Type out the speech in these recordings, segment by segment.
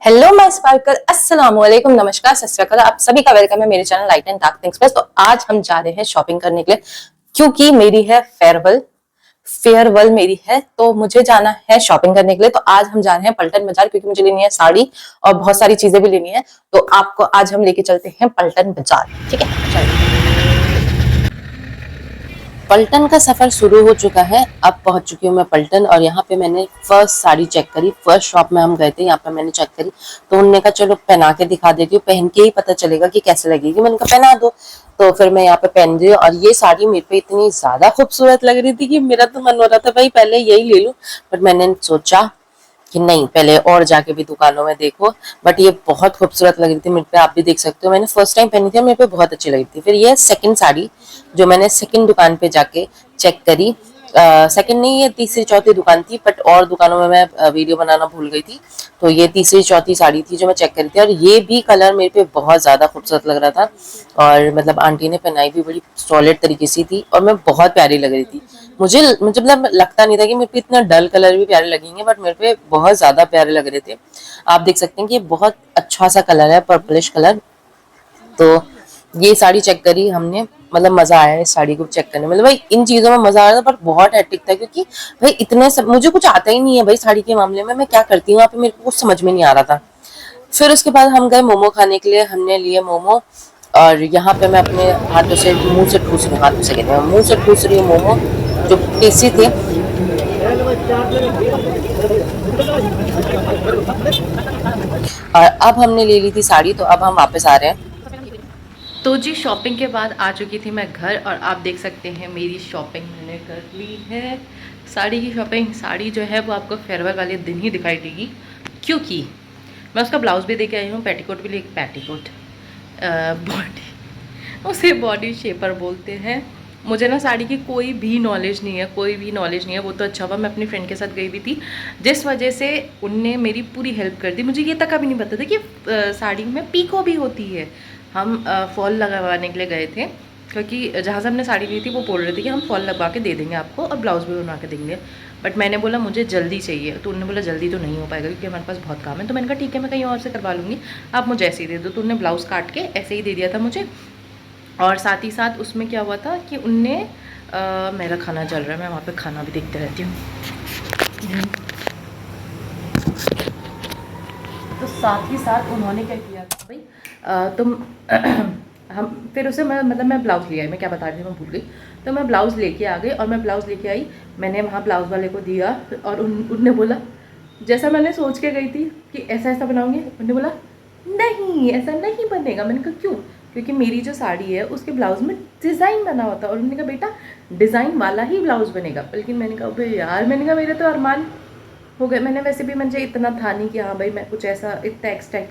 Hello my sparkle, अस्सलाम वालेकुम, नमस्कार, सत श्री अकाल। आप सभी का वेलकम है मेरे channel light and dark things पर। तो आज हम जा रहे हैं शॉपिंग करने के लिए, क्योंकि मेरी है फेयरवेल मेरी है, तो मुझे जाना है शॉपिंग करने के लिए। तो आज हम जा रहे हैं पलटन बाजार, क्योंकि मुझे लेनी है साड़ी और बहुत सारी चीजें भी लेनी है। तो आपको आज हम लेके चलते हैं पलटन बाजार, ठीक है। चलिए, पलटन का सफर शुरू हो चुका है। अब पहुंच चुकी हूँ मैं पलटन, और यहाँ पे मैंने फर्स्ट साड़ी चेक करी। फर्स्ट शॉप में हम गए थे, यहाँ पे मैंने चेक करी, तो उन्होंने कहा चलो पहना के दिखा देती हूँ, पहन के ही पता चलेगा कि कैसे लगेगी। मैंने कहा पहना दो। तो फिर मैं यहाँ पे पहन रही हूँ, और ये साड़ी मेरे पे इतनी ज्यादा खूबसूरत लग रही थी कि मेरा तो मन हो रहा था भाई पहले यही ले लूं। बट मैंने सोचा कि नहीं, पहले और जाके भी दुकानों में देखो। बट ये बहुत खूबसूरत लग रही थी मेरे पे, आप भी देख सकते हो। मैंने फर्स्ट टाइम पहनी थी, मेरे पे बहुत अच्छी लगी थी। फिर ये सेकंड साड़ी जो मैंने सेकंड दुकान पे जाके चेक करी, सेकंड नहीं, ये तीसरी चौथी दुकान थी, बट और दुकानों में मैं वीडियो बनाना भूल गई थी। तो ये तीसरी चौथी साड़ी थी जो मैं चेक करी थी, और ये भी कलर मेरे पे बहुत ज्यादा खूबसूरत लग रहा था। और मतलब आंटी ने पहनाई भी बड़ी सॉलिड तरीके से थी, और मैं बहुत प्यारी लग रही थी। मुझे मतलब लगता नहीं था कि मेरे पे इतना डल कलर भी प्यारे लगेंगे, बट मेरे पे बहुत ज्यादा प्यारे लग रहे थे। आप देख सकते हैं कि ये बहुत अच्छा सा कलर है, पर्पलिश कलर। तो ये साड़ी चेक करी हमने, मतलब मजा आया इस साड़ी को चेक करने में। मतलब भाई इन चीजों में मजा आ रहा था, पर बहुत हेक्टिक था, क्योंकि भाई इतने सब मुझे कुछ आता ही नहीं है भाई साड़ी के मामले में। मैं क्या करती हूँ वहाँ पे, मेरे को कुछ समझ में नहीं आ रहा था। फिर उसके बाद हम गए मोमो खाने के लिए, हमने लिए मोमो। और यहाँ पे मैं अपने हाथों से मुंह से ठूस रही हूँ, हाथों से कहते हैं, मुंह से ठूस रही हूँ मोमो, जो टेस्टी थे। और अब हमने ले ली थी साड़ी, तो अब हम वापस आ रहे हैं। तो जी शॉपिंग के बाद आ चुकी थी मैं घर, और आप देख सकते हैं मेरी शॉपिंग मैंने कर ली है। साड़ी की शॉपिंग, साड़ी जो है वो आपको फेयरवेल वाले दिन ही दिखाई देगी, क्योंकि मैं उसका ब्लाउज भी देके आई हूँ, पेटीकोट भी ले, पेटीकोट बॉडी, उसे बॉडी शेपर बोलते हैं। मुझे ना साड़ी की कोई भी नॉलेज नहीं है, कोई भी नॉलेज नहीं है। वो तो अच्छा हुआ मैं अपनी फ्रेंड के साथ गई हुई थी, जिस वजह से उनने मेरी पूरी हेल्प कर दी। मुझे ये तक अभी नहीं पता था कि साड़ी में पीको भी होती है। हम फॉल लगवाने के लिए गए थे, क्योंकि जहाँ से हमने साड़ी ली थी वो बोल रहे थे कि हम फॉल लगवा के दे देंगे आपको, और ब्लाउज भी बनवा के देंगे। बट मैंने बोला मुझे जल्दी चाहिए, तो उन्होंने बोला जल्दी तो नहीं हो पाएगा क्योंकि हमारे पास बहुत काम है। तो मैंने कहा ठीक है, मैं कहीं और से करवा लूँगी, आप मुझे ऐसे ही दे दो। तो उन्होंने ब्लाउज़ काट के ऐसे ही दे दिया था मुझे। और साथ ही साथ उसमें क्या हुआ था कि उनने मेरा खाना चल रहा है, मैं वहाँ पे खाना भी देखते रहती हूँ। तो साथ ही साथ उन्होंने क्या किया था भाई, तुम हम फिर उसे मैं ब्लाउज़ ले आई। मैं क्या बता रही थी मैं भूल गई। तो मैं ब्लाउज़ लेके आ गई, और मैं ब्लाउज़ लेके आई, मैंने वहाँ ब्लाउज़ वाले को दिया, और उनने बोला जैसा मैंने सोच के गई थी कि ऐसा ऐसा बनाऊंगी, उन्होंने बोला नहीं ऐसा नहीं बनेगा। मैंने कहा क्यों? क्योंकि मेरी जो साड़ी है उसके ब्लाउज में डिज़ाइन बना होता है, और उन्होंने कहा बेटा डिज़ाइन वाला ही ब्लाउज बनेगा। लेकिन मैंने कहा भाई यार, मैंने कहा मेरे तो अरमान हो गए। मैंने वैसे भी मुझे इतना था नहीं कि हाँ भाई मैं कुछ ऐसा इतना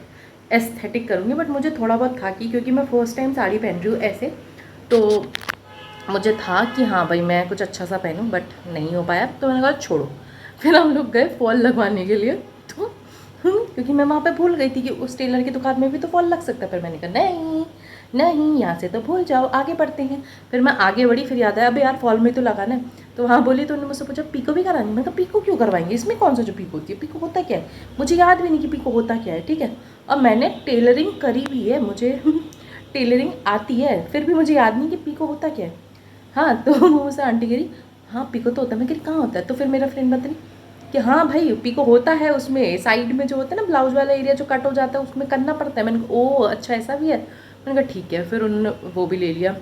एस्थेटिक करूँगी, बट मुझे थोड़ा बहुत था कि क्योंकि मैं फर्स्ट टाइम साड़ी पहन रही हूँ ऐसे, तो मुझे था कि हाँ भाई मैं कुछ अच्छा सा पहनूं, बट नहीं हो पाया। तो मैंने कहा छोड़ो। फिर हम लोग गए फॉल लगवाने के लिए। तो क्योंकि मैं वहाँ पे भूल गई थी कि उस टेलर की दुकान में भी तो फॉल लग सकता है। फिर मैंने कहा नहीं नहीं, यहाँ से तो भूल जाओ, आगे बढ़ते हैं। फिर मैं आगे बढ़ी, फिर याद आया अबे यार फॉल में तो लगाना है। तो वहाँ बोली, तो उन्होंने मुझसे पूछा पीको भी करानी। मैंने कहा पीको क्यों करवाएंगे, इसमें कौन सा जो पीको होती है, पीको होता क्या है, मुझे याद भी नहीं कि पीको होता क्या है, ठीक है। और मैंने टेलरिंग करी भी है, मुझे टेलरिंग आती है, फिर भी मुझे याद नहीं कि पीको होता क्या है। हाँ, तो वो मुझसे आंटी कह रही हाँ पीको तो होता है। मैं कह रही कहाँ होता है? तो फिर मेरा फ्रेंड बता रही कि हाँ भाई पीको होता है, उसमें साइड में जो होता है ना ब्लाउज वाला एरिया जो कट हो जाता है उसमें करना पड़ता है। मैंने कहा ओह अच्छा ऐसा भी है। मैंने कहा ठीक है, फिर उन्होंने वो भी ले लिया।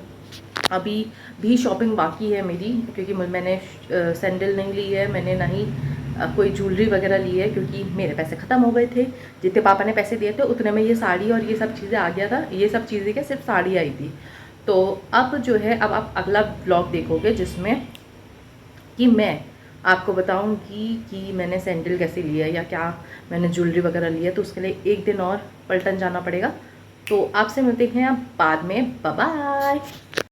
अभी भी शॉपिंग बाकी है मेरी, क्योंकि मैंने सैंडल नहीं ली है, मैंने ना ही कोई ज्वेलरी वगैरह ली है, क्योंकि मेरे पैसे ख़त्म हो गए थे। जितने पापा ने पैसे दिए थे उतने में ये साड़ी और ये सब चीज़ें आ गया था। ये सब चीज़ें क्या, सिर्फ साड़ी आई थी। तो अब जो है, अब आप अगला ब्लॉग देखोगे जिसमें कि मैं आपको बताऊंगी कि मैंने सैंडल कैसे लिया या क्या मैंने ज्वेलरी वगैरह लिया। तो उसके लिए एक दिन और पलटन जाना पड़ेगा। तो आपसे मिलते हैं बाद में, बाय बाय।